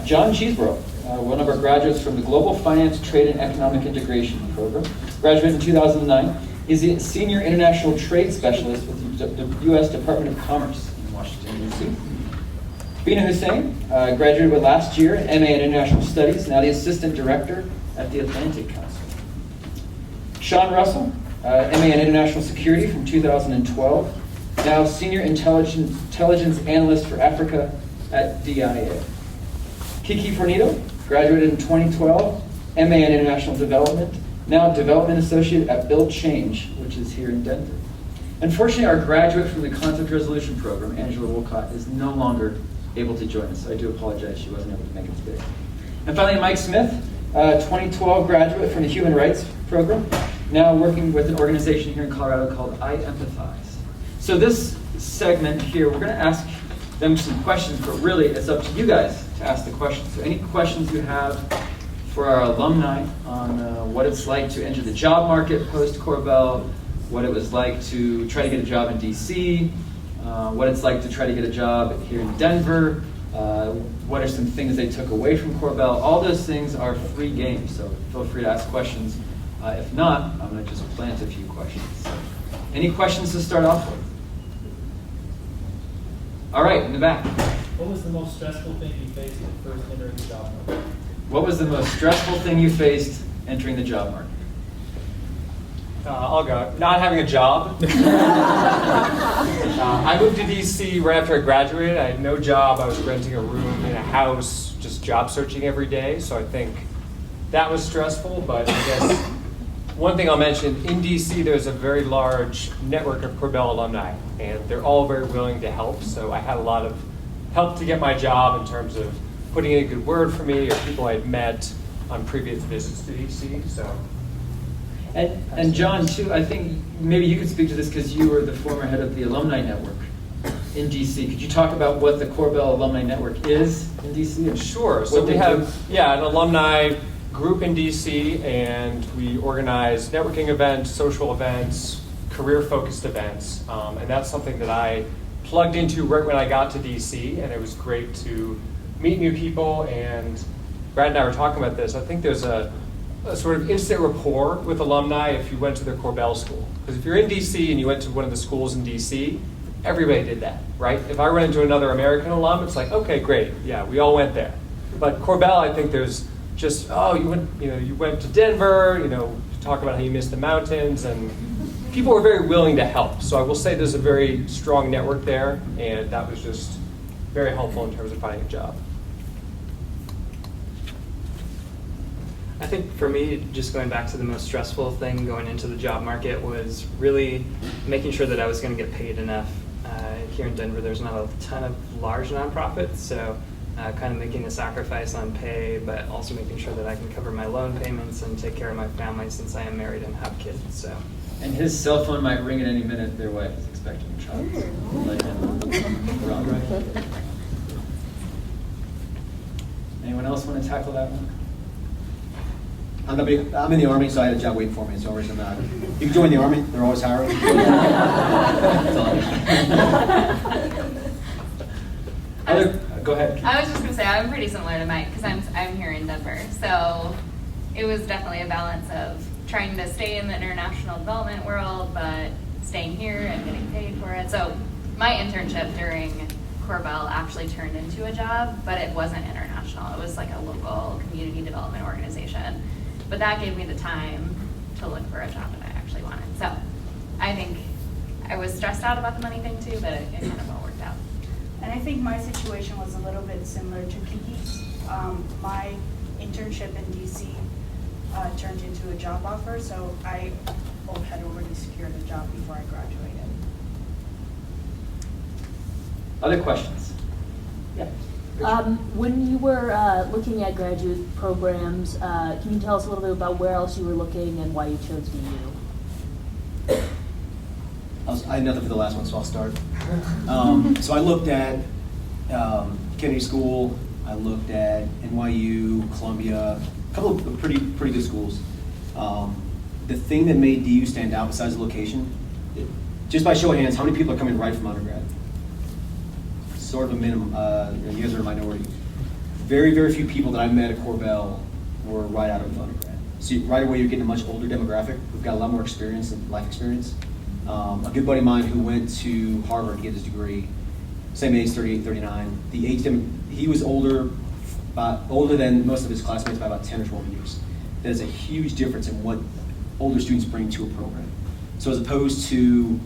John Cheeseborough, one of our graduates from the Global Finance, Trade, and Economic Integration program, graduated in 2009. He's a Senior International Trade Specialist with the U.S. Department of Commerce in Washington, D.C. Bina Hussain graduated last year, MA in International Studies, now the Assistant Director at the Atlantic Council. Sean Russell, MA in International Security from 2012, now Senior Intelligence Analyst for Africa at DIA. Kiki Fornito graduated in 2012, MA in International Development, now Development Associate at Build Change, which is here in Denver. Unfortunately, our graduate from the Conflict Resolution Program, Angela Wolcott, is no longer able to join us. So I do apologize she wasn't able to make it today. And finally, Mike Smith, 2012 graduate from the Human Rights Program, now working with an organization here in Colorado called I Empathize. So this segment here, we're going to ask them some questions, but really it's up to you guys to ask the questions. So any questions you have for our alumni on what it's like to enter the job market post-Korbel, what it was like to try to get a job in DC, what it's like to try to get a job here in Denver, what are some things they took away from Korbel. All those things are free game, so feel free to ask questions. If not, I'm going to just plant a few questions. So, any questions to start off with? All right, in the back. What was the most stressful thing you faced at first entering the job market? What was the most stressful thing you faced entering the job market? I'll go. Not having a job. I moved to DC right after I graduated. I had no job. I was renting a room in a house, just job searching every day. So I think that was stressful. But I guess one thing I'll mention, in DC there's a very large network of Korbel alumni, and they're all very willing to help. So I had a lot of help to get my job in terms of putting in a good word for me or people I'd met on previous visits to DC. So. And John, too, I think maybe you could speak to this because you were the former head of the Alumni Network in DC. Could you talk about what the Korbel Alumni Network is in DC? Sure. So we have an alumni group in DC, and we organize networking events, social events, career-focused events. And that's something that I plugged into right when I got to DC, and it was great to meet new people. And Brad and I were talking about this. I think there's a sort of instant rapport with alumni if you went to their Korbel school. Because if you're in DC and you went to one of the schools in DC, everybody did that, right? If I run into another American alum, it's like, okay, great, yeah, we all went there. But Korbel, I think there's just, you went to Denver, talk about how you missed the mountains, and people were very willing to help. So I will say there's a very strong network there, and that was just very helpful in terms of finding a job. I think for me, just going back to the most stressful thing going into the job market was really making sure that I was going to get paid enough. Here in Denver, there's not a ton of large nonprofits, so kind of making a sacrifice on pay, but also making sure that I can cover my loan payments and take care of my family since I am married and have kids. So. And his cell phone might ring at any minute. Their wife is expecting a child. Anyone else want to tackle that one? I'm in the Army, so I had a job waiting for me. It's always you can join the Army; they're always hiring. Go ahead. I was just going to say I'm pretty similar to Mike because I'm here in Denver, so it was definitely a balance of trying to stay in the international development world, but staying here and getting paid for it. So my internship during Korbel actually turned into a job, but it wasn't international. It was like a local community development organization. But that gave me the time to look for a job that I actually wanted. So I think I was stressed out about the money thing too, but it kind of all worked out. And I think my situation was a little bit similar to Kiki's. My internship in DC turned into a job offer, so I had already secured a job before I graduated. Other questions? Yeah. When you were looking at graduate programs, can you tell us a little bit about where else you were looking and why you chose DU? I had nothing for the last one, so I'll start. So I looked at Kennedy School, I looked at NYU, Columbia, a couple of pretty good schools. The thing that made DU stand out besides the location, just by show of hands, how many people are coming right from undergrad? Sort of a minimum. You guys are a minority. very, very few people that I met at Korbel were right out of undergrad. So right away, you're getting a much older demographic. We've got a lot more experience and life experience. A good buddy of mine who went to Harvard to get his degree, same age, 38, 39. The age he was older than most of his classmates by about 10 or 12 years. That is a huge difference in what older students bring to a program. So as opposed to,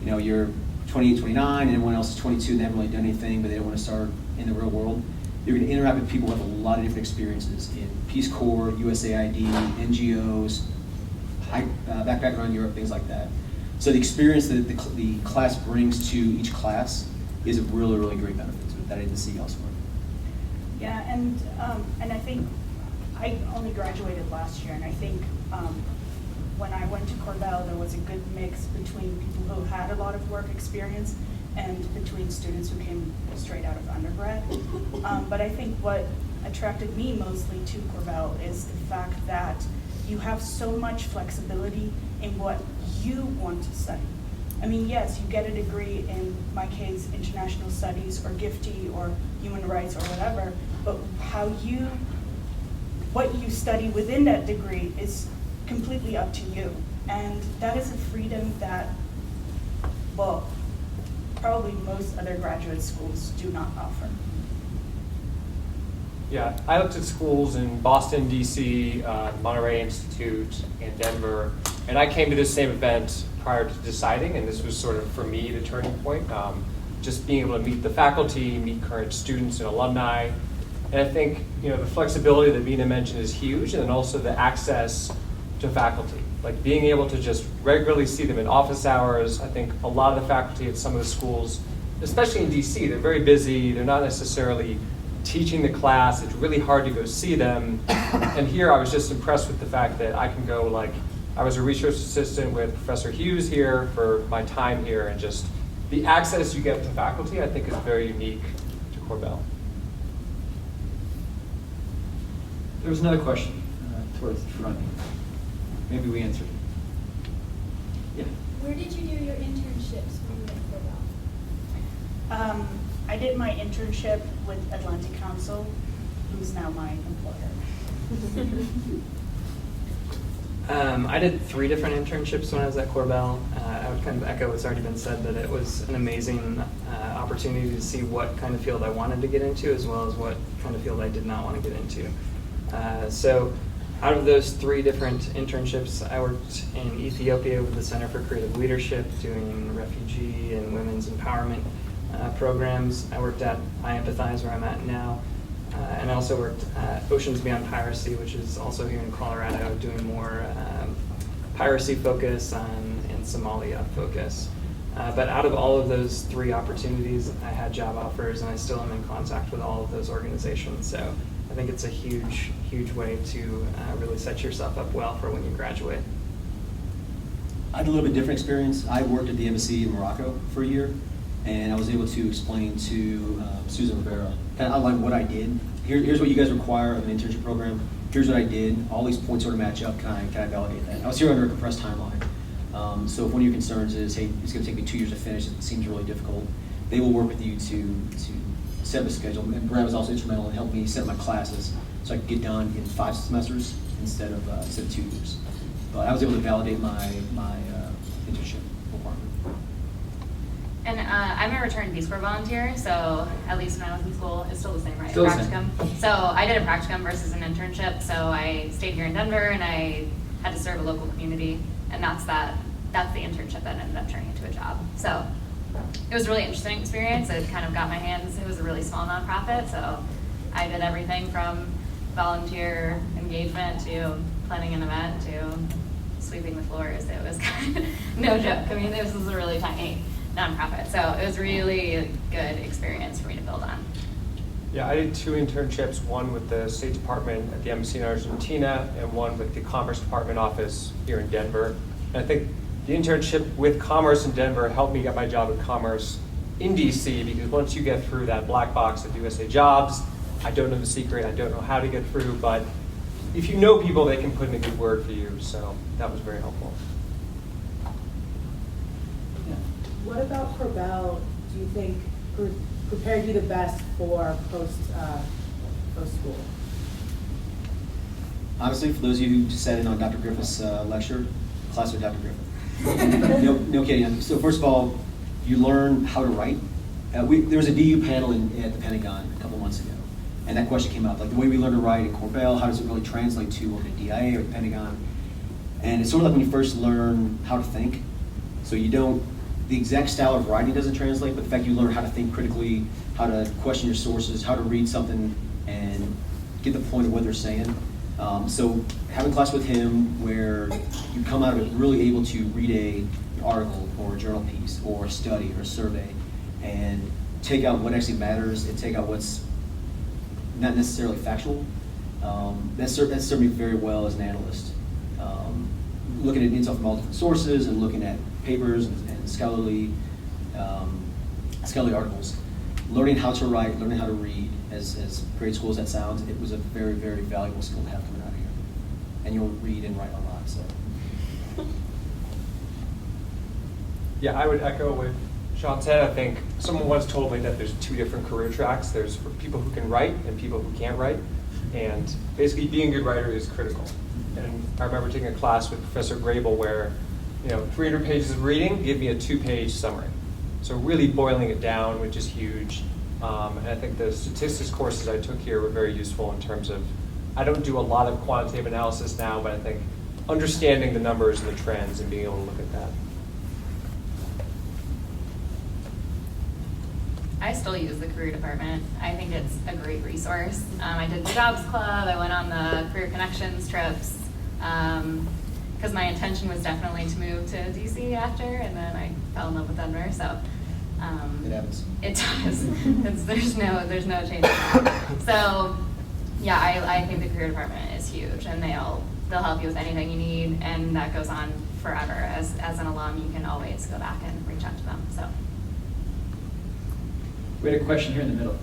you're 28, 29, and everyone else is 22 and they haven't really done anything, but they don't want to start in the real world, you're going to interact with people who have a lot of different experiences in Peace Corps, USAID, NGOs, background in Europe, things like that. So the experience that the class brings to each class is a really, really great benefit to it that I didn't see elsewhere. Yeah, and I think I only graduated last year, and I think when I went to Korbel, there was a good mix between people who had a lot of work experience and between students who came straight out of undergrad. But I think what attracted me mostly to Korbel is the fact that you have so much flexibility in what you want to study. I mean, yes, you get a degree, in my case, international studies or GIFT or human rights or whatever, but what you study within that degree is completely up to you. And that is a freedom that, well, probably most other graduate schools do not offer. Yeah, I looked at schools in Boston, DC, Monterey Institute, and Denver, and I came to this same event prior to deciding, and this was sort of, for me, the turning point. Just being able to meet the faculty, meet current students and alumni, and I think the flexibility that Mina mentioned is huge, and then also the access to faculty. Like being able to just regularly see them in office hours. I think a lot of the faculty at some of the schools, especially in DC, they're very busy, they're not necessarily teaching the class, it's really hard to go see them. And here I was just impressed with the fact that I can go, I was a research assistant with Professor Hughes here for my time here, and just the access you get to faculty I think is very unique to Korbel. There was another question towards the front. Maybe we answered it. Yeah. Where did you do your internships when you went to Korbel? I did my internship with Atlantic Council, who's now my employer. I did 3 different internships when I was at Korbel. I would kind of echo what's already been said, that it was an amazing opportunity to see what kind of field I wanted to get into, as well as what kind of field I did not want to get into. So out of those 3 different internships, I worked in Ethiopia with the Center for Creative Leadership, doing refugee and women's empowerment programs. I worked at I Empathize, where I'm at now. And I also worked at Oceans Beyond Piracy, which is also here in Colorado, doing more piracy focus and Somalia focus. But out of all of those 3 opportunities, I had job offers, and I still am in contact with all of those organizations. So I think it's a huge, huge way to really set yourself up well for when you graduate. I had a little bit different experience. I worked at the embassy in Morocco for a year, and I was able to explain to Susan Rivera, kind of outline what I did. Here's what you guys require of an internship program. Here's what I did. All these points sort of match up. Can I validate that? I was here under a compressed timeline. So if one of your concerns is, hey, it's going to take me 2 years to finish, it seems really difficult, they will work with you to set up a schedule. And Brad was also instrumental in helping me set my classes so I could get done in 5 semesters instead of 2 years. But I was able to validate my internship requirement. And I'm a returned Peace Corps volunteer, so at least when I was in school, it's still the same, right? Still the same. Practicum. So I did a practicum versus an internship, so I stayed here in Denver and I had to serve a local community, and that's the internship that ended up turning into a job. So it was a really interesting experience. It kind of got my hands, it was a really small nonprofit, so I did everything from volunteer engagement to planning an event to sweeping the floors. It was kind of no joke. I mean, this was a really tiny nonprofit, so it was really a good experience for me to build on. Yeah, I did 2 internships, one with the State Department at the Embassy in Argentina and one with the Commerce Department office here in Denver. And I think the internship with Commerce in Denver helped me get my job at Commerce in DC, because once you get through that black box of USA Jobs, I don't know the secret, I don't know how to get through, but if you know people, they can put in a good word for you, so that was very helpful. What about Korbel do you think prepared you the best for post-school? Honestly, for those of you who sat in on Dr. Griffith's lecture, class with Dr. Griffith. No kidding. So first of all, you learn how to write. There was a DU panel at the Pentagon a couple months ago, and that question came up, like the way we learn to write in Korbel, how does it really translate to a DIA or the Pentagon? And it's sort of like when you first learn how to think. So the exact style of writing doesn't translate, but the fact you learn how to think critically, how to question your sources, how to read something and get the point of what they're saying. So having class with him where you come out of it really able to read an article or a journal piece or a study or a survey and take out what actually matters and take out what's not necessarily factual, that served me very well as an analyst. Looking at intel from all different sources and looking at papers and scholarly articles, learning how to write, learning how to read, as grade school as that sounds, it was a very, very valuable skill to have coming out of here. And you'll read and write a lot, so. Yeah, I would echo what Sean said. I think someone once told me that there's two different career tracks. There's for people who can write and people who can't write. And basically being a good writer is critical. And I remember taking a class with Professor Grable where, 300 pages of reading gave me a 2-page summary. So really boiling it down, which is huge. And I think the statistics courses I took here were very useful in terms of, I don't do a lot of quantitative analysis now, but I think understanding the numbers and the trends and being able to look at that. I still use the career department. I think it's a great resource. I did the jobs club. I went on the career connections trips because my intention was definitely to move to DC after, and then I fell in love with Denver. So It happens. it does. there's no change. So yeah, I think the career department is huge, and they'll help you with anything you need, and that goes on forever. As an alum, you can always go back and reach out to them. So. We had a question here in the middle.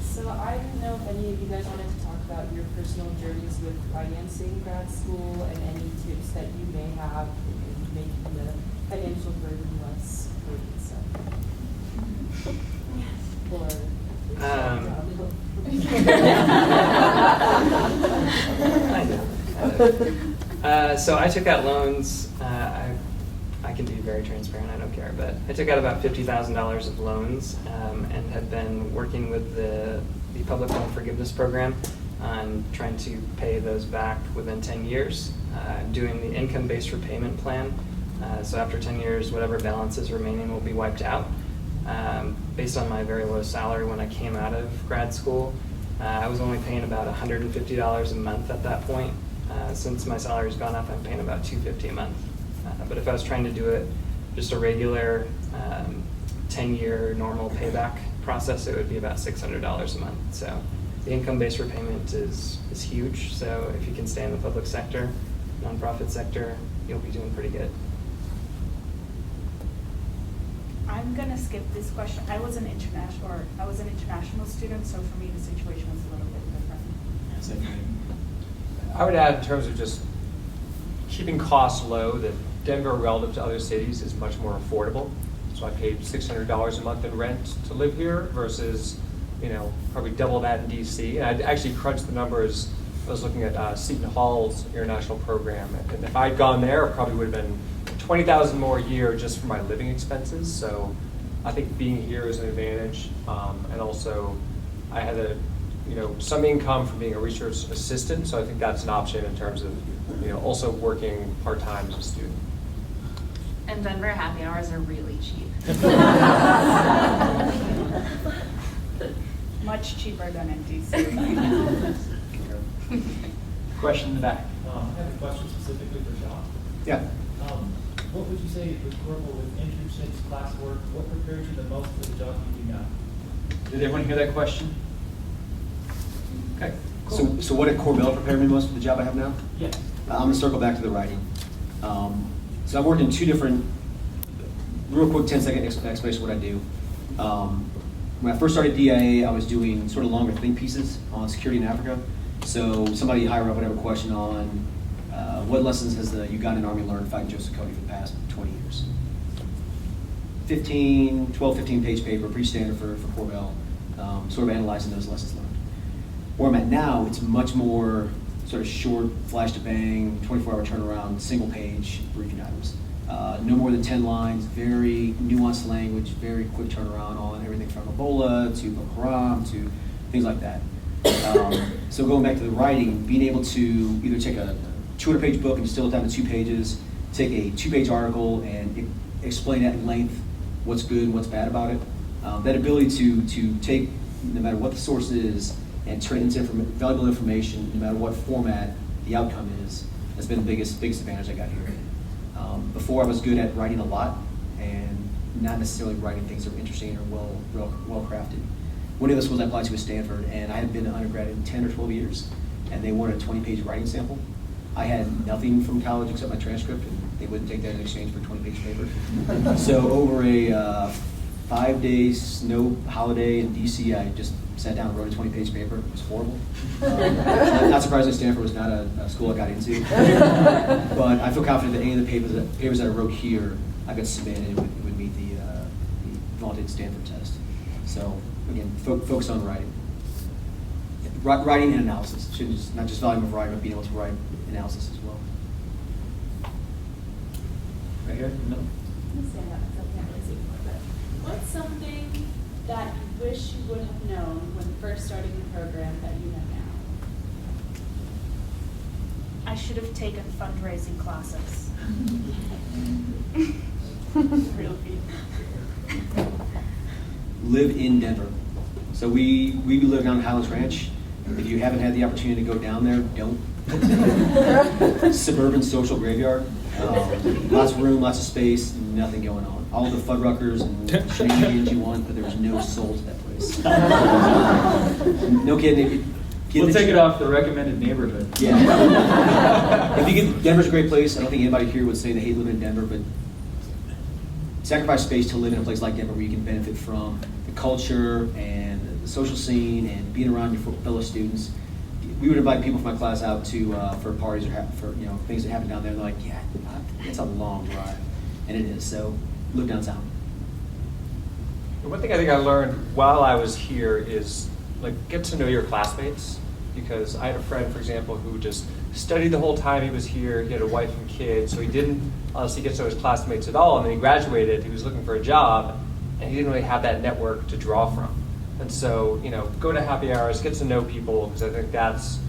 So I didn't know if any of you guys wanted to talk about your personal journeys with financing grad school and any tips that you may have in making the financial burden less So I took out loans. I can be very transparent, I don't care, but I took out about $50,000 of loans and have been working with the Public Loan Forgiveness Program on trying to pay those back within 10 years, doing the income-based repayment plan. So after 10 years, whatever balance is remaining will be wiped out. Based on my very low salary when I came out of grad school, I was only paying about $150 a month at that point. Since my salary's gone up, I'm paying about $250 a month. But if I was trying to do it just a regular 10-year normal payback process, it would be about $600 a month. So the income-based repayment is huge. So if you can stay in the public sector, nonprofit sector, you'll be doing pretty good. I'm gonna skip this question. I was an international student, so for me the situation was a little bit different. I would add in terms of just keeping costs low, that Denver relative to other cities is much more affordable. So I paid $600 a month in rent to live here versus, probably double that in DC. And I actually crunched the numbers. I was looking at Seton Hall's international program, and if I'd gone there, it probably would have been $20,000 more a year just for my living expenses. So I think being here is an advantage, and also I had some income from being a research assistant. So I think that's an option in terms of also working part-time as a student. And Denver happy hours are really cheap. Much cheaper than in DC. Question in the back. I have a question specifically for Sean. Yeah. What would you say with Korbel, with internships, classwork, what prepares you the most for the job you do now? Did everyone hear that question? Okay. Cool. So what did Korbel prepare me most for the job I have now? Yes. I'm going to circle back to the writing. So I've worked in two different, real quick 10-second explanation of what I do. When I first started DIA, I was doing sort of longer think pieces on security in Africa. So somebody higher up would have a question on what lessons has the Ugandan army learned fighting Joseph Kony for the past 20 years. 12, 15 page paper, pretty standard for Korbel. sort of analyzing those lessons learned. Where I'm at now, it's much more sort of short, flash to bang, 24-hour turnaround, single page briefing items. No more than 10 lines, very nuanced language, very quick turnaround on everything from Ebola to Boko Haram to things like that. So going back to the writing, being able to either take a 200-page book and distill it down to 2 pages, take a 2-page article and explain at length what's good and what's bad about it. That ability to take, no matter what the source is, and turn it into valuable information, no matter what format the outcome is, has been the biggest advantage I got here. Before I was good at writing a lot and not necessarily writing things that were interesting or well crafted. One of the schools I applied to was Stanford, and I had been an undergrad in 10 or 12 years, and they wanted a 20-page writing sample. I had nothing from college except my transcript, and they wouldn't take that in exchange for 20-page paper. So over a 5-day snow holiday in DC, I just sat down and wrote a 20-page paper. It was horrible. Not surprisingly, Stanford was not a school I got into. But I feel confident that any of the papers that I wrote here, I could submit and it would meet the vaunted Stanford test. So again, focus on writing. Writing and analysis. Not just volume of writing, but being able to write analysis as well. Right here? No. Let me stand up because I can't really see more, but what's something that you wish you would have known when first starting the program that you know now? I should have taken fundraising classes. Really. Live in Denver. So we live down in Highlands Ranch. If you haven't had the opportunity to go down there, don't. Suburban social graveyard. Lots of room, lots of space, nothing going on. All the Fuddruckers and shenanigans you want, but there's no soul to that place. No kidding. We'll take it off the recommended neighborhood. Yeah. If you get, Denver's a great place. I don't think anybody here would say they hate living in Denver, but sacrifice space to live in a place like Denver where you can benefit from the culture and the social scene and being around your fellow students. We would invite people from my class out to for parties or for things that happen down there. And they're like, yeah, it's a long drive, and it is. So live downtown. One thing I think I learned while I was here is get to know your classmates, because I had a friend, for example, who just studied the whole time he was here. He had a wife and kids, so he didn't honestly get to know his classmates at all. And then he graduated, he was looking for a job, and he didn't really have that network to draw from. And so, go to happy hours, get to know people, because I think that's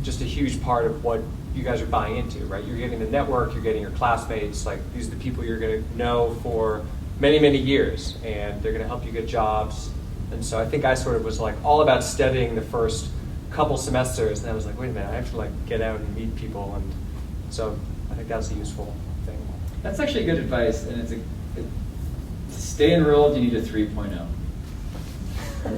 just a huge part of what you guys are buying into, right? You're getting the network, you're getting your classmates, these are the people you're going to know for many, many years, and they're going to help you get jobs. And so I think I sort of was all about studying the first couple semesters, and I was like, wait a minute, I have to get out and meet people, and so I think that's a useful thing. That's actually good advice, and to stay enrolled, you need a 3.0. I'm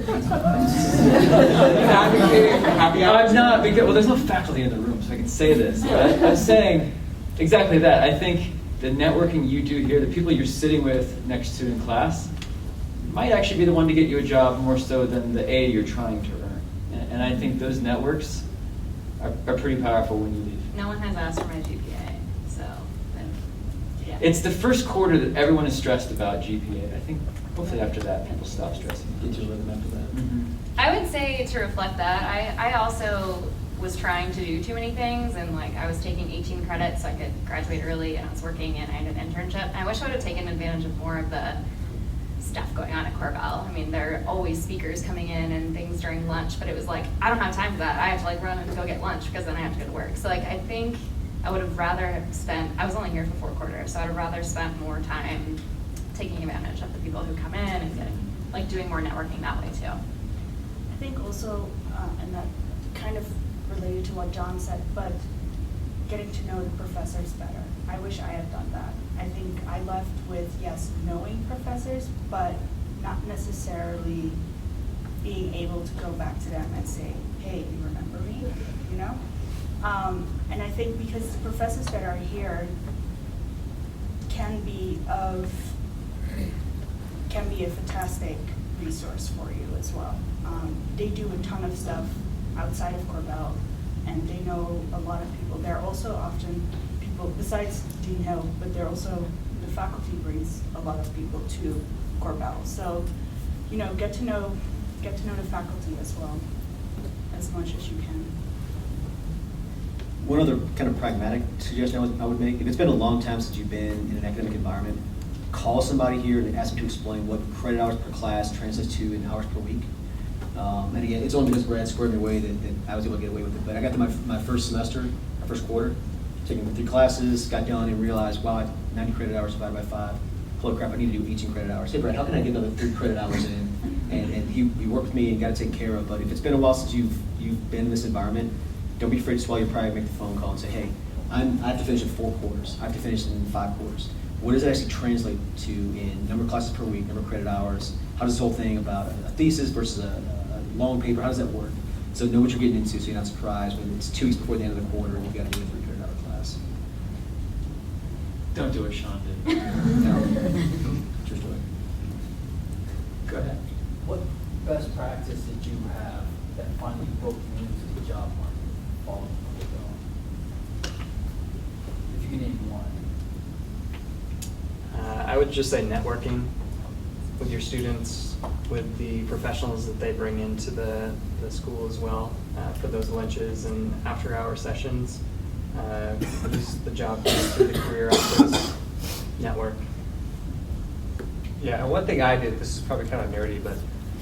not, because there's no faculty in the room, so I can say this. But I'm saying exactly that. I think the networking you do here, the people you're sitting with next to in class, might actually be the one to get you a job more so than the A you're trying to earn. And I think those networks are pretty powerful when you leave. No one has asked for my GPA, so yeah. It's the first quarter that everyone is stressed about GPA. I think hopefully after that people stop stressing. Get your rhythm after that. Mm-hmm. I would say to reflect that, I also was trying to do too many things, and I was taking 18 credits so I could graduate early, and I was working and I had an internship. And I wish I would have taken advantage of more of the stuff going on at Korbel. I mean, there are always speakers coming in and things during lunch, but it was I don't have time for that. I have to run and go get lunch because then I have to go to work. So I think I would have rather spent, I was only here for 4 quarters, so I'd have rather spent more time taking advantage of the people who come in and getting, doing more networking that way too. I think also, and that kind of related to what John said, but getting to know the professors better. I wish I had done that. I think I left with, yes, knowing professors, but not necessarily being able to go back to them and say, hey, you remember me, And I think because the professors that are here can be a fantastic resource for you as well. They do a ton of stuff outside of Korbel, and they know a lot of people. They're also often people, besides Dean Hill, but they're also, the faculty brings a lot of people to Korbel. So, get to know get to know the faculty as well, as much as you can. One other kind of pragmatic suggestion I would make, if it's been a long time since you've been in an academic environment, call somebody here and ask them to explain what credit hours per class translates to in hours per week. And again, it's only because Brad squared me away that I was able to get away with it. But I got to my first semester, my first quarter, taking 3 classes, got done and realized, wow, I have 90 credit hours divided by 5. Holy crap, I need to do 18 credit hours. Hey Brad, how can I get another 3 credit hours in? And he worked with me and got it taken care of. But if it's been a while since you've been in this environment, don't be afraid to swallow your pride, make the phone call and say, hey, I have to finish in 4 quarters. I have to finish in 5 quarters. What does it actually translate to in number of classes per week, number of credit hours? How does this whole thing about a thesis versus a long paper, how does that work? So know what you're getting into so you're not surprised when it's 2 weeks before the end of the quarter and you've got to do a 3 credit hour class. Don't do what Sean did. No. True story. Go ahead. What best practice did you have that finally broke you into the job market following Korbel? If you can name one. I would just say networking with your students, with the professionals that they bring into the school as well, for those lunches and after-hour sessions. Use the job through the career office network. Yeah, and one thing I did, this is probably kind of nerdy, but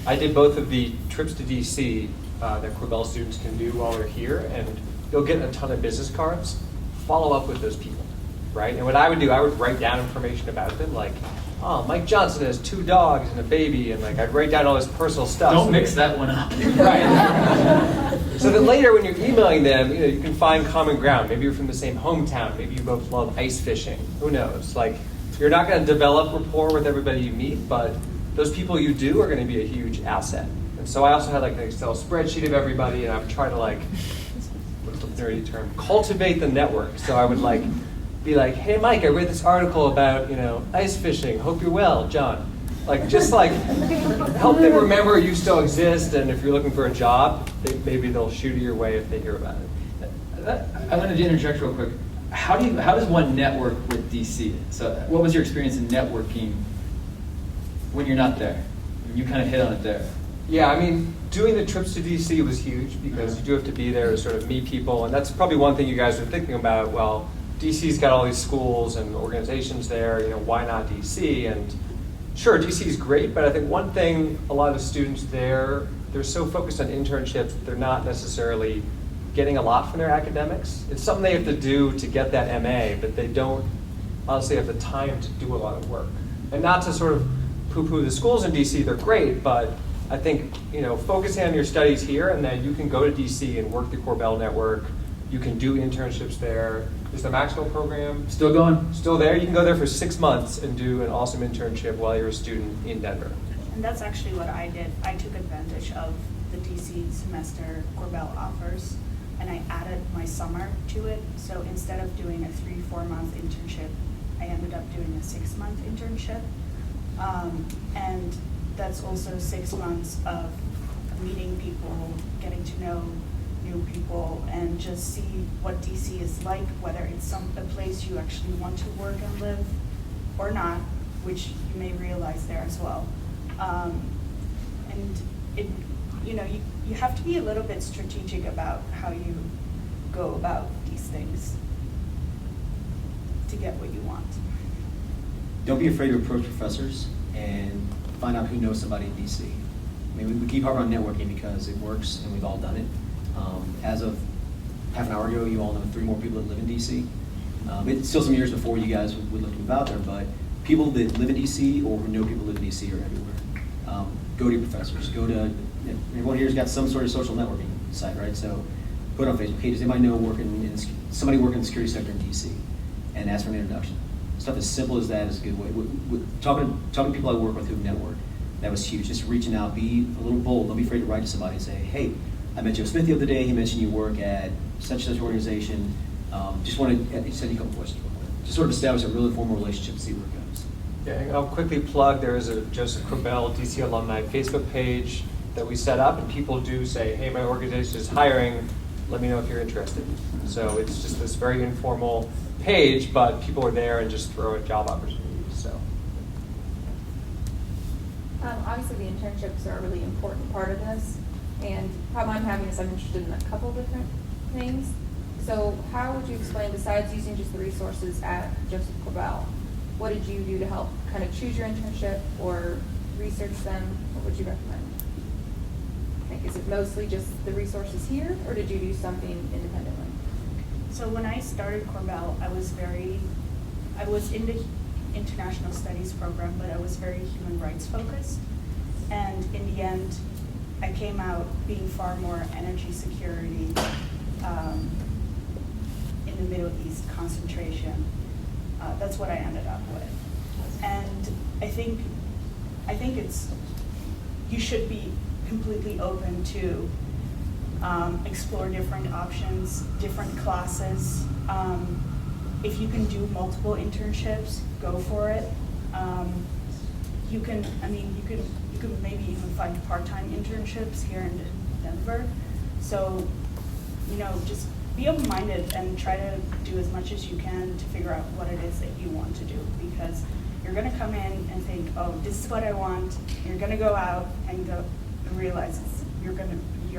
I did both of the trips to DC that Korbel students can do while they're here, and you'll get a ton of business cards. Follow up with those people, right? And what I would do, I would write down information about them, like, oh, Mike Johnson has 2 dogs and a baby, and like I'd write down all his personal stuff. Don't mix that one up. Right. So that later when you're emailing them, you can find common ground. Maybe you're from the same hometown. Maybe you both love ice fishing. Who knows? Like, you're not going to develop rapport with everybody you meet, but those people you do are going to be a huge asset. And so I also had like an Excel spreadsheet of everybody, and I would try to like, what's the nerdy term? Cultivate the network. So I would like be like, hey Mike, I read this article about, ice fishing. Hope you're well, John. Like, just like help them remember you still exist, and if you're looking for a job, maybe they'll shoot it your way if they hear about it. I wanted to interject real quick. How does one network with DC? So what was your experience in networking when you're not there? You kind of hit on it there. Yeah, I mean, doing the trips to DC was huge because you do have to be there to sort of meet people, and that's probably one thing you guys are thinking about. Well, DC's got all these schools and organizations there, why not DC? And sure, DC is great, but I think one thing a lot of students there, they're so focused on internships, they're not necessarily getting a lot from their academics. It's something they have to do to get that MA, but they don't honestly have the time to do a lot of work. And not to sort of poo-poo the schools in DC, they're great, but I think, focusing on your studies here, and then you can go to DC and work the Korbel network. You can do internships there. Is the Maxwell program Still going? still there? You can go there for 6 months and do an awesome internship while you're a student in Denver. And that's actually what I did. I took advantage of the DC semester Korbel offers, and I added my summer to it. So instead of doing a 3-4 month internship, I ended up doing a 6-month internship. And that's also 6 months of meeting people, getting to know new people, and just see what DC is like, whether it's a place you actually want to work and live or not, which you may realize there as well. And you have to be a little bit strategic about how you go about these things to get what you want. Don't be afraid to approach professors and find out who knows somebody in DC. I mean, we keep harping on networking because it works and we've all done it. As of half an hour ago, you all know 3 more people that live in DC. It's still some years before you guys would look to move out there, but people that live in DC or who know people who live in DC are everywhere. Go to your professors. Go to, everyone here's got some sort of social networking site, right? So put on Facebook. Hey, does anybody know somebody working in the security sector in DC? And ask for an introduction. Stuff as simple as that is a good way. Talking to people I work with who network, that was huge. Just reaching out, be a little bold. Don't be afraid to write to somebody and say, hey, I met Joe Smith the other day. He mentioned you work at such and such organization. Just want to send you a couple questions. Just sort of establish a real informal relationship and see where it goes. Yeah, and I'll quickly plug, there is a Joseph Korbel DC Alumni Facebook page that we set up, and people do say, hey, my organization is hiring. Let me know if you're interested. So it's just this very informal page, but people are there and just throw a job opportunity. So Obviously, the internships are a really important part of this, and the problem I'm having is I'm interested in a couple different things. So how would you explain, besides using just the resources at Joseph Korbel, what did you do to help kind of choose your internship or research them? What would you recommend? Like, is it mostly just the resources here, or did you do something independently? So when I started Korbel, I was in the international studies program, but I was very human rights focused. And in the end, I came out being far more energy security, in the Middle East concentration. That's what I ended up with. And I think you should be completely open to explore different options, different classes. If you can do multiple internships, go for it. You can maybe even find part-time internships here in Denver. So, just be open-minded and try to do as much as you can to figure out what it is that you want to do, because you're gonna come in and think, oh, this is what I want. You're gonna go out and realize you're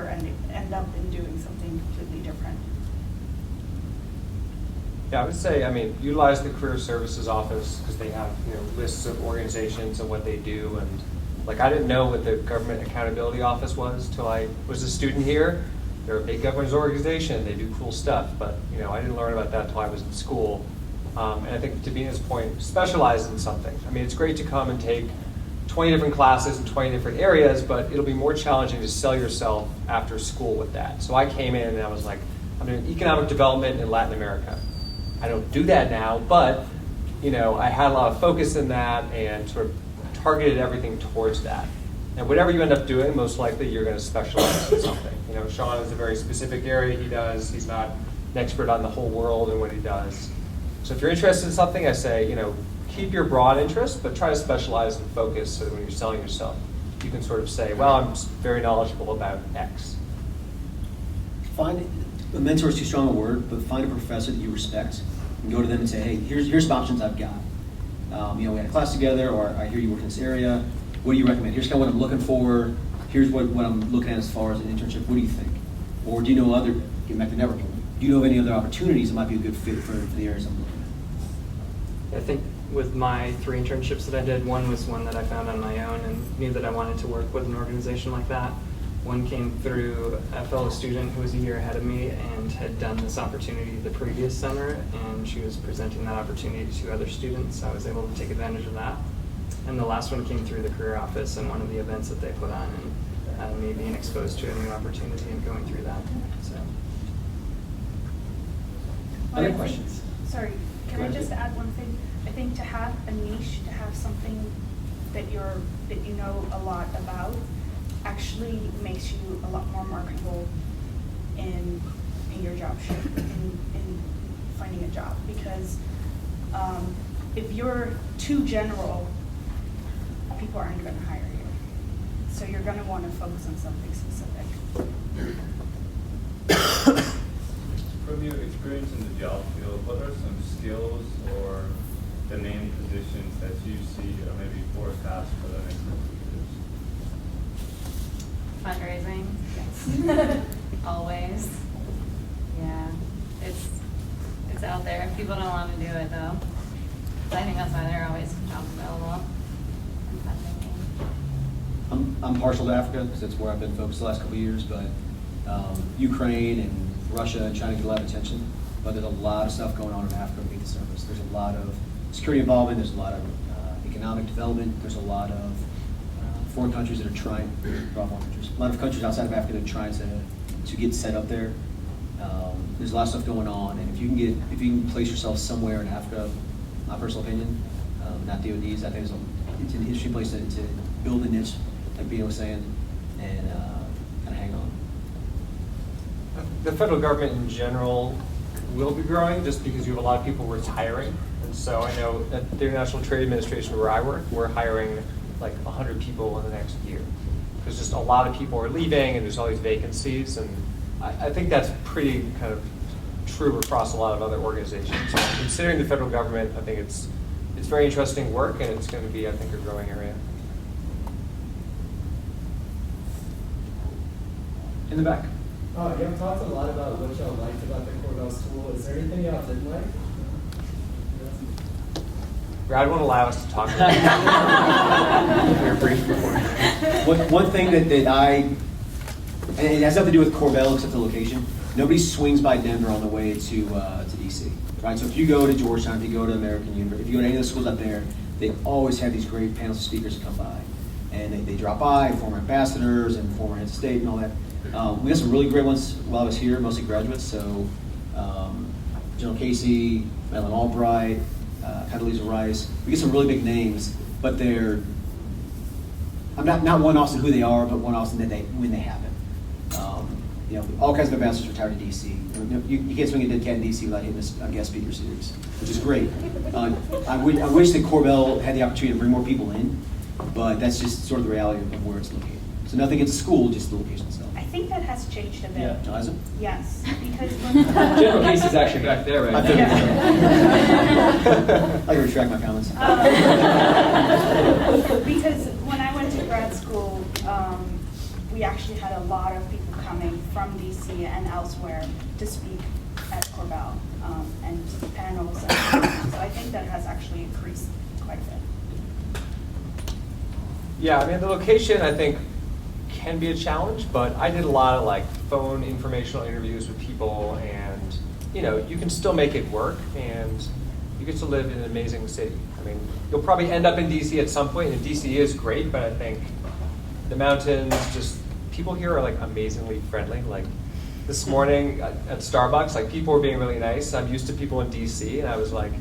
end up in doing something completely different. Yeah, I would say, utilize the Career Services Office because they have, lists of organizations and what they do. And I didn't know what the Government Accountability Office was till I was a student here. They're a big government organization. They do cool stuff, but I didn't learn about that till I was in school. And I think to Bina's point, specialize in something. It's great to come and take 20 different classes in 20 different areas, but it'll be more challenging to sell yourself after school with that. So I came in and I was like, I'm doing economic development in Latin America. I don't do that now, but I had a lot of focus in that and sort of targeted everything towards that. And whatever you end up doing, most likely you're going to specialize in something. Sean is a very specific area he does. He's not an expert on the whole world and what he does. So if you're interested in something, I say, keep your broad interest, but try to specialize and focus so that when you're selling yourself, you can sort of say, well, I'm very knowledgeable about X. Find a mentor is too strong a word, but find a professor that you respect and go to them and say, hey, here's some options I've got. We had a class together, or I hear you work in this area. What do you recommend? Here's kind of what I'm looking for. Here's what I'm looking at as far as an internship. What do you think? Or do you know getting back to networking, do you know of any other opportunities that might be a good fit for the areas I'm looking at? I think with my 3 internships that I did, one was one that I found on my own and knew that I wanted to work with an organization like that. One came through a fellow student who was a year ahead of me and had done this opportunity the previous summer, and she was presenting that opportunity to other students. I was able to take advantage of that. And the last one came through the career office and one of the events that they put on, and me being exposed to a new opportunity and going through that. So. Other questions? Sorry, can I just add one thing? I think to have a niche, to have something that you know a lot about, actually makes you a lot more marketable in your job in finding a job, because if you're too general, people aren't going to hire you. So you're going to want to focus on something specific. From your experience in the job field, what are some skills or the main positions that you see or maybe forecast for the next couple of years? Fundraising, yes. Always. Yeah, it's out there. People don't want to do it though. So I think that's why there are always jobs available. I'm partial to Africa because that's where I've been focused the last couple of years, but Ukraine and Russia and China get a lot of attention, but there's a lot of stuff going on in Africa beneath the surface. There's a lot of security involvement, there's a lot of economic development, there's a lot of foreign countries that are trying, a lot of countries outside of Africa that are trying to get set up there. There's a lot of stuff going on, and if you can place yourself somewhere in Africa, my personal opinion, not DOD's, I think it's an interesting place to build a niche, like Bina was saying, and kind of hang on. The federal government in general will be growing just because you have a lot of people retiring. And so I know at the International Trade Administration where I work, we're hiring like 100 people in the next year. Because just a lot of people are leaving and there's all these vacancies. And I think that's pretty kind of true across a lot of other organizations. So considering the federal government, I think it's very interesting work and it's going to be, I think, a growing area. in the back. Y'all talked a lot about what y'all liked about the Korbel school. Is there anything y'all didn't like? Brad won't allow us to talk about it. We were briefed before. One thing that I, and it has nothing to do with Korbel except the location, nobody swings by Denver on the way to DC, right? So if you go to Georgetown, if you go to American University, if you go to any of the schools up there, they always have these great panels of speakers that come by. And they drop by, former ambassadors and former heads of state and all that. We got some really great ones while I was here, mostly graduates. So General Casey, Madeleine Albright, Condoleezza Rice. We get some really big names, but they're, I'm not one often who they are, but one often that when they happen. You know, all kinds of ambassadors retired to DC. You can't swing a dead cat in DC without hitting a guest speaker series, which is great. I wish that Korbel had the opportunity to bring more people in, but that's just sort of the reality of where it's located. So nothing against the school, just the location itself. I think that has changed a bit. Yeah. No, has it? Yes, because when General Casey's actually back there right I now. I can retract my comments. Because when I went to grad school, we actually had a lot of people coming from DC and elsewhere to speak at Korbel and panels. So I think that has actually increased quite a bit. Yeah, I mean, the location, I think, can be a challenge, but I did a lot of like phone informational interviews with people, and you can still make it work, and you get to live in an amazing city. I mean, you'll probably end up in DC at some point, and DC is great, but I think the mountains, just people here are like amazingly friendly. Like this morning at Starbucks, like people were being really nice. I'm used to people in DC, and I was like,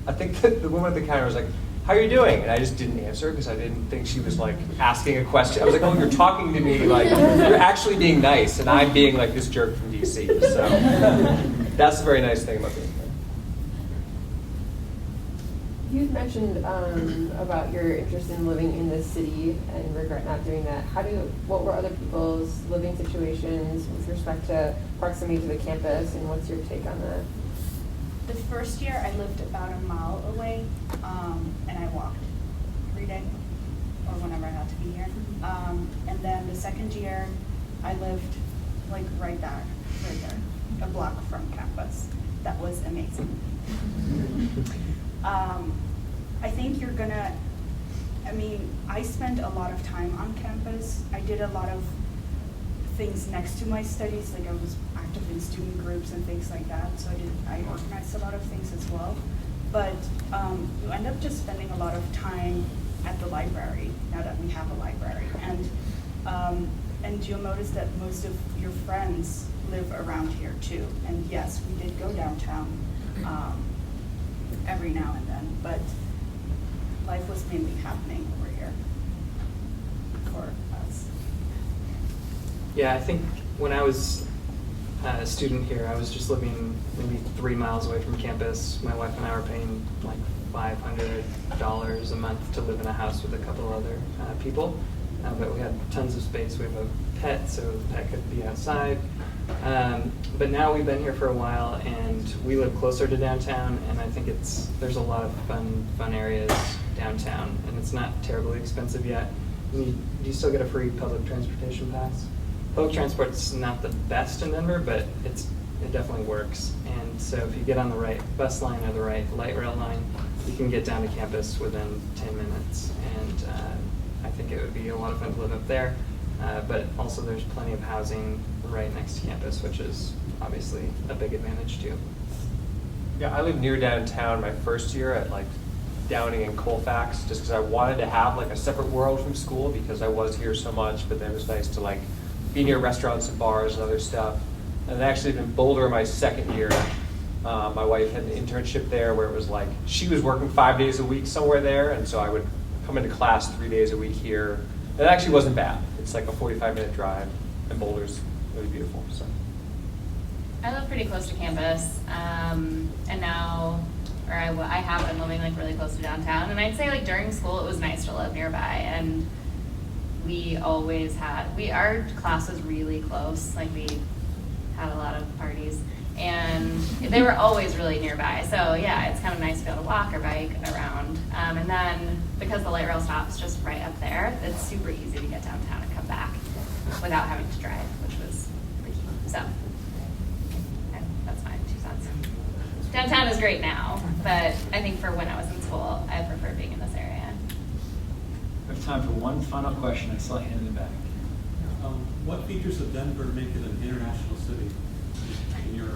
I think the woman at the counter was like, "How are you doing?" And I just didn't answer because I didn't think she was like asking a question. I was like, "Oh, you're talking to me like you're actually being nice, and I'm being like this jerk from DC." So that's the very nice thing about being here. You mentioned about your interest in living in the city and regret not doing that. What were other people's living situations with respect to proximity to the campus, and what's your take on that? The first year I lived about a mile away, and I walked every day or whenever I had to be here. And then the second year I lived like right there, a block from campus. That was amazing. I think I spent a lot of time on campus. I did a lot of things next to my studies, like I was active in student groups and things like that, so I organized a lot of things as well. But you end up just spending a lot of time at the library, now that we have a library. And you'll notice that most of your friends live around here too. And yes, we did go downtown every now and then, but life was mainly happening over here for us. Yeah, I think when I was a student here, I was just living maybe 3 miles away from campus. My wife and I were paying like $500 a month to live in a house with a couple other people. But we had tons of space. We have a pet, so the pet could be outside. But now we've been here for a while, and we live closer to downtown, and I think there's a lot of fun areas downtown, and it's not terribly expensive yet. You still get a free public transportation pass. Public transport's not the best in Denver, but it definitely works. And so if you get on the right bus line or the right light rail line, you can get down to campus within 10 minutes. And I think it would be a lot of fun to live up there. But also there's plenty of housing right next to campus, which is obviously a big advantage too. Yeah, I lived near downtown my first year at like Downing and Colfax, just because I wanted to have like a separate world from school because I was here so much, but then it was nice to like be near restaurants and bars and other stuff. And actually in Boulder my second year, my wife had an internship there where it was like, she was working 5 days a week somewhere there, and so I would come into class 3 days a week here. It actually wasn't bad. It's like a 45-minute drive, and Boulder's really beautiful. So I live pretty close to campus, and now, I have been living like really close to downtown. And I'd say like during school it was nice to live nearby, and we always our class was really close. Like we had a lot of parties, and they were always really nearby. So yeah, it's kind of nice to be able to walk or bike around. And then because the light rail stop's just right up there, it's super easy to get downtown and come back without having to drive, which was So, that's my 2 cents. Downtown is great now, but I think for when I was in school, I preferred being in this area. We have time for one final question. I saw a hand in the back. What features of Denver make it an international city in your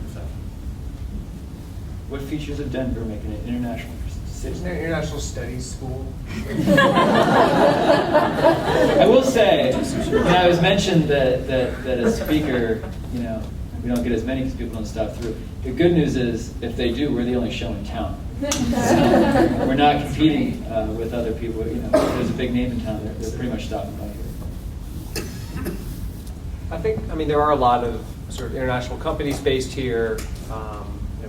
perception? What features of Denver make it an international city? Isn't it an international studies school? I will say, I was mentioned that a speaker, we don't get as many because people don't stop through. The good news is, if they do, we're the only show in town. So we're not competing with other people. If there's a big name in town, they're pretty much stopping by here. I mean, there are a lot of sort of international companies based here.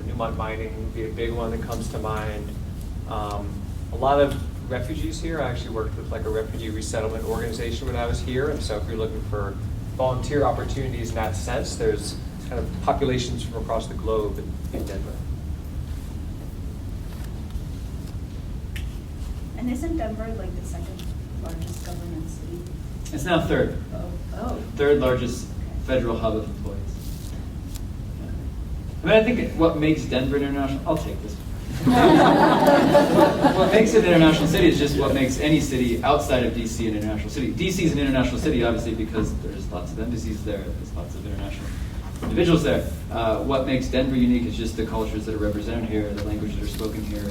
Newmont Mining would be a big one that comes to mind. A lot of refugees here. I actually worked with like a refugee resettlement organization when I was here, and so if you're looking for volunteer opportunities in that sense, there's kind of populations from across the globe in Denver. And isn't Denver like the second largest government city? It's now third. Oh. Third largest federal hub of employees. Yeah. I mean, I think what makes Denver international, I'll take this one. What makes it an international city is just what makes any city outside of DC an international city. DC is an international city, obviously, because there's lots of embassies there, there's lots of international individuals there. What makes Denver unique is just the cultures that are represented here, the languages that are spoken here.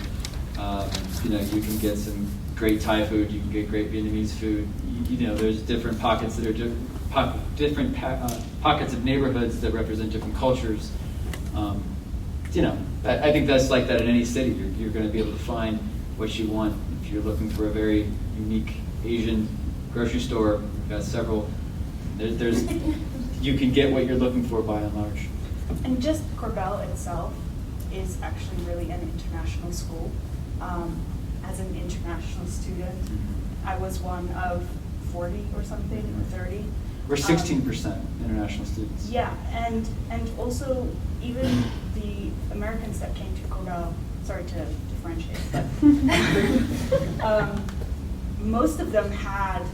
You can get some great Thai food, you can get great Vietnamese food. There's different pockets that are different pockets of neighborhoods that represent different cultures. I think that's like that in any city. You're going to be able to find what you want. If you're looking for a very unique Asian grocery store, we've got several. You can get what you're looking for by and large. And just Korbel itself is actually really an international school. As an international student, I was one of 40 or something, or 30. We're 16% international students. Yeah, and also even the Americans that came to Korbel, sorry to differentiate, but most of them had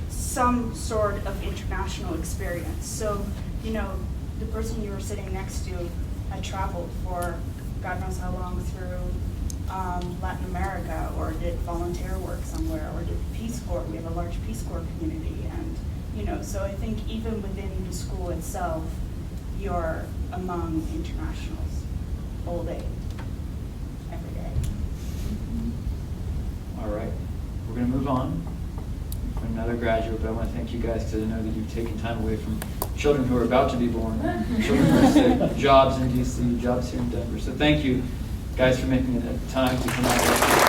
some sort of international experience. So, the person you were sitting next to had traveled for God knows how long through Latin America, or did volunteer work somewhere, or did Peace Corps. We have a large Peace Corps community, and so I think even within the school itself, you're among internationals all day, every day. All right, we're going to move on for another graduate, but I want to thank you guys because I know that you've taken time away from children who are about to be born, children who are sick, jobs in DC, jobs here in Denver. So thank you guys for making it a time to come out.